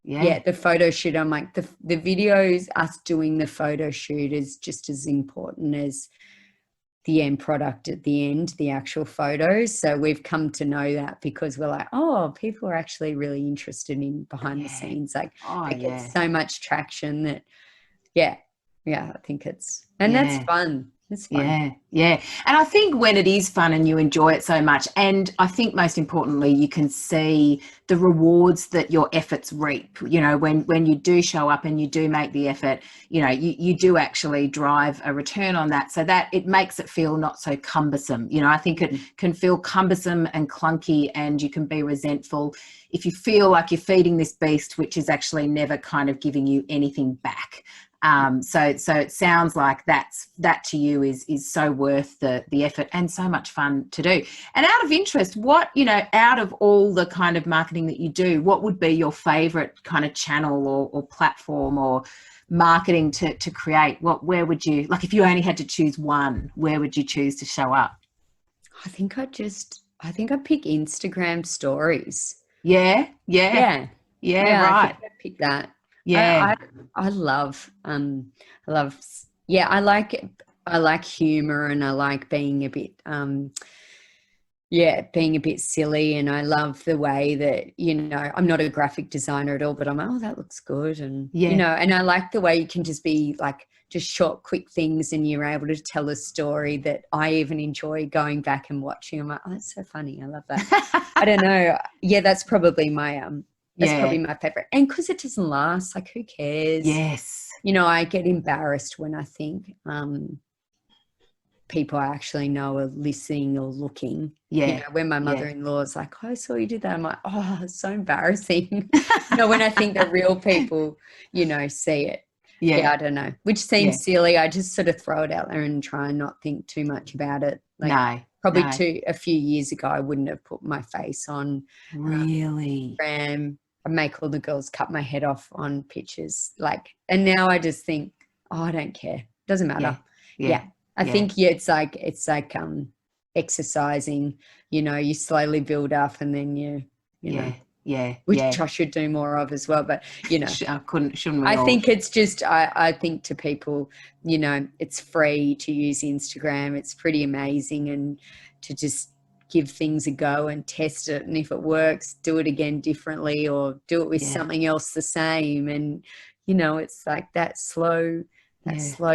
Speaker 2: the photo shoot, I'm like the videos, us doing the photo shoot is just as important as the end product at the end, the actual photos. So we've come to know that because we're like, oh, people are actually really interested in behind the scenes. Like it gets so much traction that, I think it's, and that's fun. It's fun.
Speaker 1: Yeah. And I think when it is fun and you enjoy it so much, and I think most importantly, you can see the rewards that your efforts reap, when you do show up and you do make the effort, you do actually drive a return on that, so that it makes it feel not so cumbersome. I think it can feel cumbersome and clunky, and you can be resentful if you feel like you're feeding this beast, which is actually never kind of giving you anything back. So it sounds like that to you is so worth the effort and so much fun to do. And out of interest, what, out of all the kind of marketing that you do, what would be your favorite kind of channel or platform or marketing to create? Where would you, like, if you only had to choose one, where would you choose to show up?
Speaker 2: I think I'd pick Instagram stories.
Speaker 1: Yeah.
Speaker 2: Right.
Speaker 1: I think
Speaker 2: I'd pick that.
Speaker 1: Yeah.
Speaker 2: I love I like humor, and I like being a bit silly, and I love the way that, I'm not a graphic designer at all, but I'm like, oh, that looks good. And, and I like the way you can just be like, just short, quick things, and you're able to tell a story that I even enjoy going back and watching. I'm like, oh, that's so funny. I love that. I don't know. Yeah, that's probably my, probably my favorite. And because it doesn't last, like, who cares?
Speaker 1: Yes.
Speaker 2: I get embarrassed when I think people I actually know are listening or looking.
Speaker 1: Yeah.
Speaker 2: When my mother-in-law is like, oh, I saw you did that. I'm like, oh, it's so embarrassing. When I think the real people, see it. Yeah, I don't know. Which seems silly. I just sort of throw it out there and try and not think too much about it. Probably a few years ago, I wouldn't have put my face on
Speaker 1: really
Speaker 2: Instagram. I make all the girls cut my head off on pictures. And now I just think, oh, I don't care. Doesn't matter. I think it's like exercising. You slowly build up, and then you know. Which I should do more of as well. But,
Speaker 1: shouldn't we
Speaker 2: I
Speaker 1: all?
Speaker 2: think it's just, I think to people, it's free to use Instagram. It's pretty amazing, and to just give things a go and test it. And if it works, do it again differently, or do it with something else the same. And, it's like that slow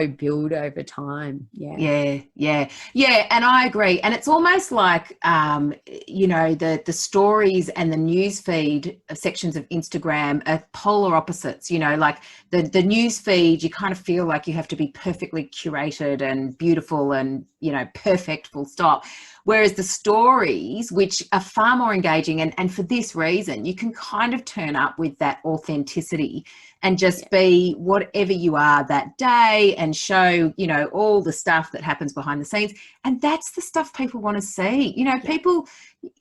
Speaker 2: build over time.
Speaker 1: Yeah. And I agree. And it's almost like, the stories and the newsfeed sections of Instagram are polar opposites. Like the newsfeed, you kind of feel like you have to be perfectly curated and beautiful and, perfect, full stop. Whereas the stories, which are far more engaging, and for this reason, you can kind of turn up with that authenticity and just be whatever you are that day, and show, all the stuff that happens behind the scenes. And that's the stuff people want to see. People,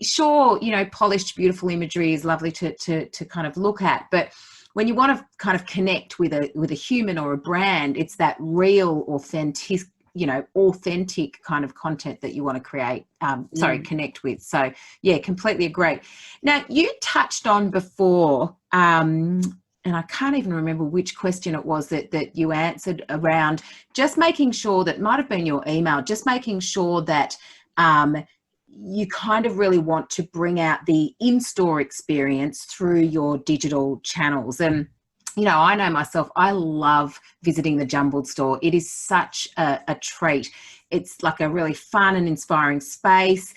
Speaker 1: sure, polished, beautiful imagery is lovely to kind of look at, but when you want to kind of connect with a human or a brand, it's that real, authentic kind of content that you want to create, connect with. So completely agree. Now, you touched on before, and I can't even remember which question it was that you answered around just making sure that might have been your email, just making sure that you kind of really want to bring out the in-store experience through your digital channels. And, I know myself, I love visiting the Jumbled store. It is such a treat. It's like a really fun and inspiring space.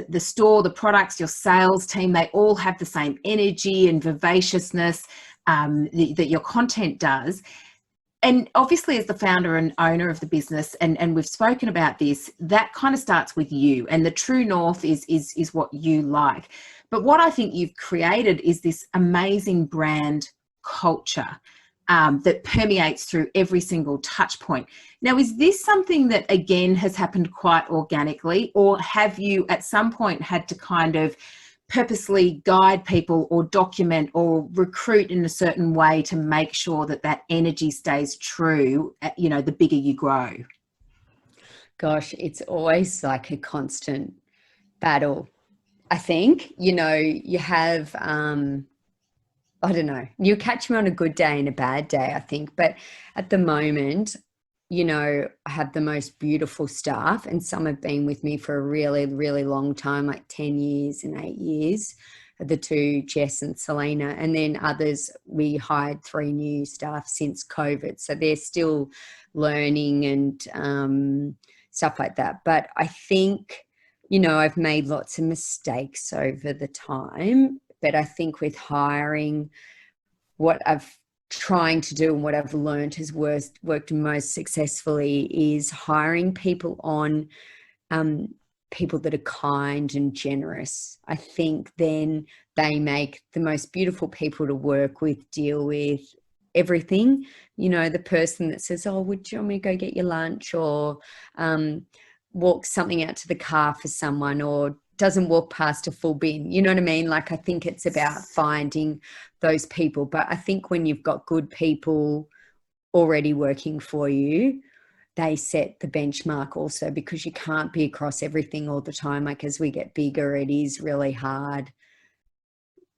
Speaker 1: the store, the products, your sales team, they all have the same energy and vivaciousness that your content does. And obviously, as the founder and owner of the business, and we've spoken about this, that kind of starts with you, and the true north is what you like. But what I think you've created is this amazing brand culture that permeates through every single touch point. Now, is this something that, again, has happened quite organically, or have you at some point had to kind of purposely guide people or document or recruit in a certain way to make sure that that energy stays true, the bigger you grow?
Speaker 2: Gosh, it's always like a constant battle. I think, you have, I don't know, you catch me on a good day and a bad day, I think. But at the moment, I have the most beautiful staff, and some have been with me for a really, really long time, like 10 years and 8 years, the two, Jess and Selena. And then others, we hired 3 new staff since COVID. So they're still learning and stuff like that. But I think, I've made lots of mistakes over the time, but I think with hiring, what I've trying to do and what I've learned has worked most successfully is hiring people on people that are kind and generous. I think then they make the most beautiful people to work with, deal with everything. The person that says, oh, would you want me to go get your lunch, or walk something out to the car for someone, or doesn't walk past a full bin. You know what I mean? Like, I think it's about finding those people. But I think when you've got good people already working for you, they set the benchmark also, because you can't be across everything all the time. Like, as we get bigger, it is really hard.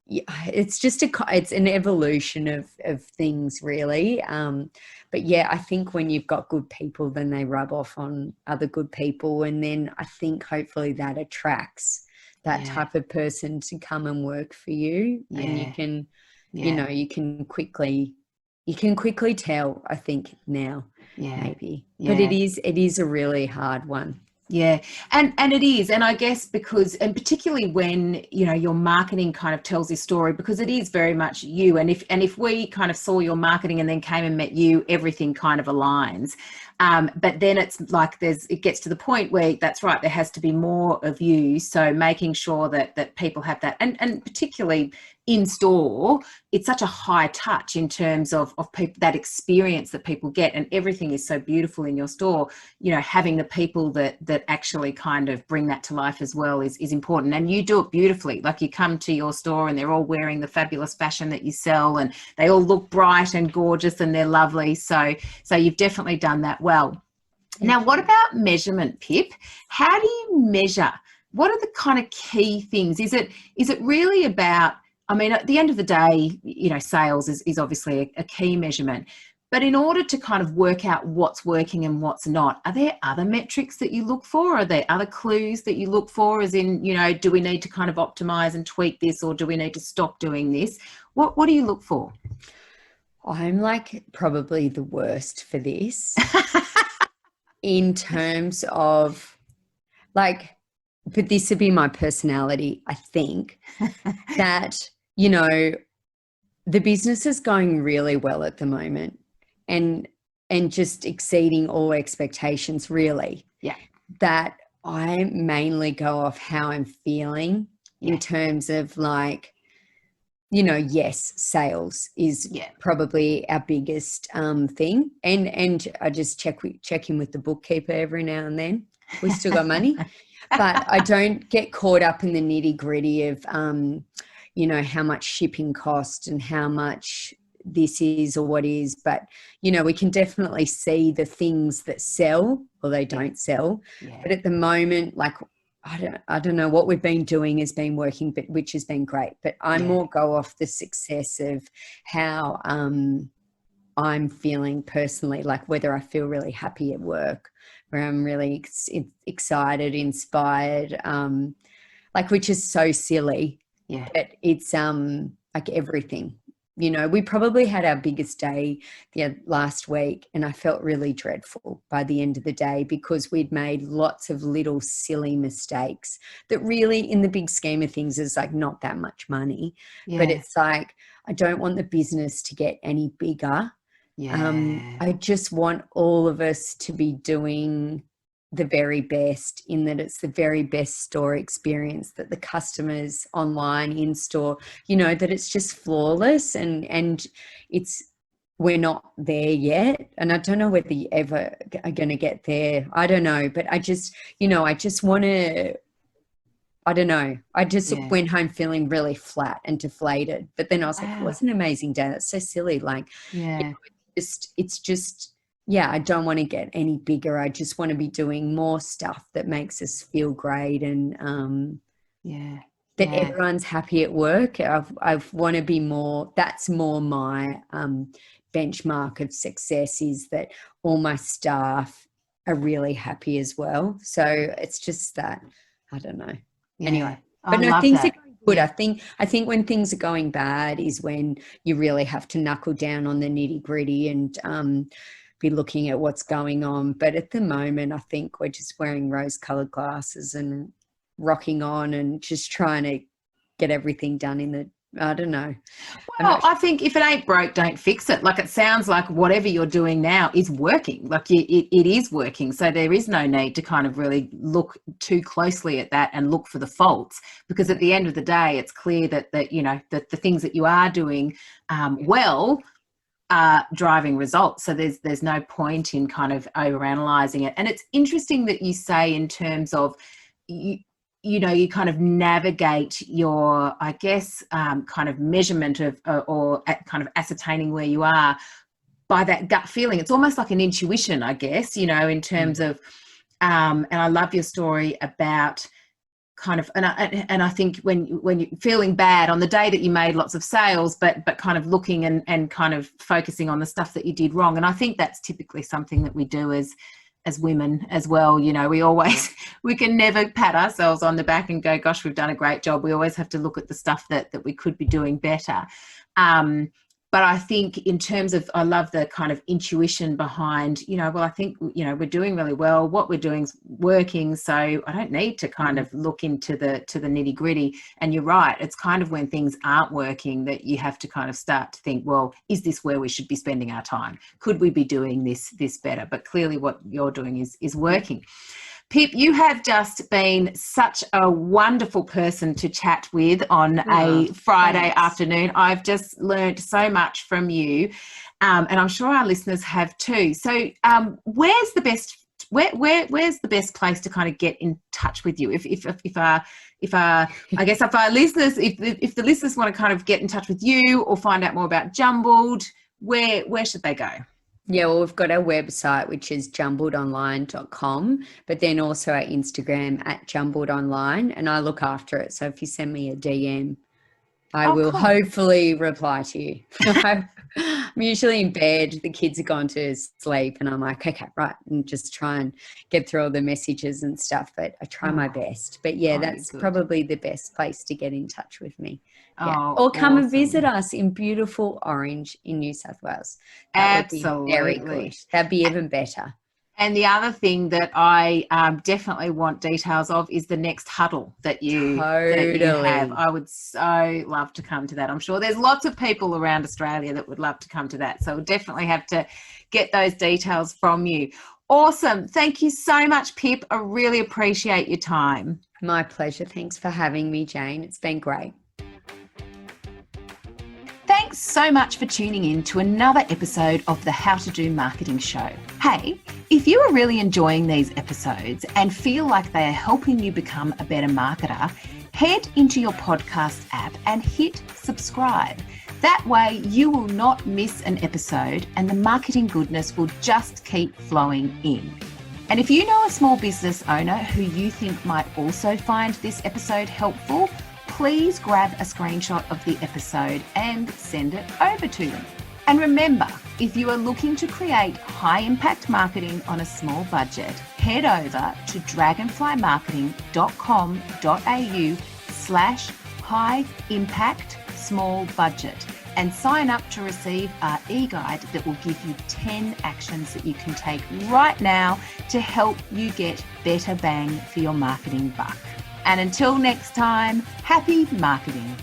Speaker 2: Yeah, it's an evolution of things, really. But yeah, I think when you've got good people, then they rub off on other good people, and then I think hopefully that attracts that type of person to come and work for you. And you can, you can quickly tell, I think now, maybe. But it is a really hard one.
Speaker 1: Yeah, and it is, and I guess because, and particularly when your marketing kind of tells this story, because it is very much you. And if we kind of saw your marketing and then came and met you, everything kind of aligns. But then it's like it gets to the point where that's right, there has to be more of you. So making sure that people have that, and particularly in store, it's such a high touch in terms of people, that experience that people get, and everything is so beautiful in your store. Having the people that actually kind of bring that to life as well is important, and you do it beautifully. Like, you come to your store and they're all wearing the fabulous fashion that you sell, and they all look bright and gorgeous and they're lovely. So you've definitely done that well. Now, what about measurement, Pip? How do you measure? What are the kind of key things? Is it really about, I mean, at the end of the day, sales is obviously a key measurement. But in order to kind of work out what's working and what's not, are there other metrics that you look for? Are there other clues that you look for, as in, do we need to kind of optimize and tweak this, or do we need to stop doing this? What do you look for?
Speaker 2: I'm like probably the worst for this in terms of like, but this would be my personality, I think, that, the business is going really well at the moment, and just exceeding all expectations, really.
Speaker 1: Yeah.
Speaker 2: That I mainly go off how I'm feeling in terms of like, yes, sales is probably our biggest thing. And I just check in with the bookkeeper every now and then. We still got money. But I don't get caught up in the nitty-gritty of, how much shipping cost and how much this is or what is. But, we can definitely see the things that sell or they don't sell. Yeah. But at the moment, like, I don't know what we've been doing has been working, but which has been great. But I more go off the success of how I'm feeling personally, like whether I feel really happy at work, where I'm really excited, inspired, like, which is so silly. Yeah. But it's like everything, You know, we probably had our biggest day last week, and I felt really dreadful by the end of the day because we'd made lots of little silly mistakes that really, in the big scheme of things, is like not that much money.
Speaker 1: Yeah.
Speaker 2: But it's like, I don't want the business to get any bigger.
Speaker 1: Yeah.
Speaker 2: I just want all of us to be doing the very best, in that it's the very best store experience, that the customers online, in store, you know, that it's just flawless, and it's, we're not there yet. And I don't know whether you ever are going to get there. I don't know, but I just, you know, I just want to, I don't know. I just went home feeling really flat and deflated. But then I was like, oh, it's an amazing day. That's so silly. Like, you know, it's just, yeah, I don't want to get any bigger. I just want to be doing more stuff that makes us feel great, and that everyone's happy at work. I want to be more, that's more my benchmark of success, is that all my staff are really happy as well. So it's just that, I don't know. Yeah. Anyway, but no, things are going good. Yeah. I think when things are going bad is when you really have to knuckle down on the nitty gritty and be looking at what's going on. But at the moment, I think we're just wearing rose-colored glasses and rocking on and just trying to get everything done in the, I don't know.
Speaker 1: Well, I think if it ain't broke, don't fix it. Like, it sounds like whatever you're doing now is working. Like, it is working. So there is no need to kind of really look too closely at that and look for the faults, because at the end of the day, it's clear that you know, that the things that you are doing well are driving results. So there's no point in kind of overanalyzing it. And it's interesting that you say, in terms of you know, you kind of navigate your, I guess, kind of measurement of or kind of ascertaining where you are by that gut feeling. It's almost like an intuition, I guess, you know, in terms of, and I love your story about kind of, and I think when you're feeling bad on the day that you made lots of sales, but kind of looking and kind of focusing on the stuff that you did wrong. And I think that's typically something that we do as women as well. You know, we can never pat ourselves on the back and go, gosh, we've done a great job. We always have to look at the stuff that we could be doing better. But I think in terms of, I love the kind of intuition behind, you know, well, I think, you know, we're doing really well. What we're doing is working. So I don't need to kind of look into the nitty gritty. And you're right. It's kind of when things aren't working that you have to kind of start to think, well, is this where we should be spending our time? Could we be doing this better? But clearly what you're doing is working. Pip, you have just been such a wonderful person to chat with on a Friday afternoon. I've just learned so much from you, and I'm sure our listeners have too. So where's the best place to kind of get in touch with you? If the listeners want to kind of get in touch with you or find out more about Jumbled, where should they go?
Speaker 2: Yeah, well, we've got our website, which is jumbledonline.com, but then also our Instagram at jumbledonline, and I look after it. So if you send me a DM, I will hopefully reply to you. I'm usually in bed, the kids are gone to sleep, and I'm like, okay, right, and just try and get through all the messages and stuff, but I try my best. But yeah, that's probably the best place to get in touch with me. Yeah. Or come and visit us in beautiful Orange in New South Wales. That would be very good. That'd be even better.
Speaker 1: And the other thing that I definitely want details of is the next huddle that you have. I would so love to come to that. I'm sure there's lots of people around Australia that would love to come to that. So we'll definitely have to get those details from you. Awesome. Thank you so much, Pip. I really appreciate your time.
Speaker 2: My pleasure. Thanks for having me, Jane. It's been great.
Speaker 1: Thanks so much for tuning in to another episode of the How to Do Marketing Show. Hey, if you are really enjoying these episodes and feel like they are helping you become a better marketer, head into your podcast app and hit subscribe. That way you will not miss an episode and the marketing goodness will just keep flowing in. And if you know a small business owner who you think might also find this episode helpful, please grab a screenshot of the episode and send it over to them. And remember, if you are looking to create high impact marketing on a small budget, head over to dragonflymarketing.com.au/high impact small budget. and sign up to receive our e-guide that will give you 10 actions that you can take right now to help you get better bang for your marketing buck. And until next time, happy marketing.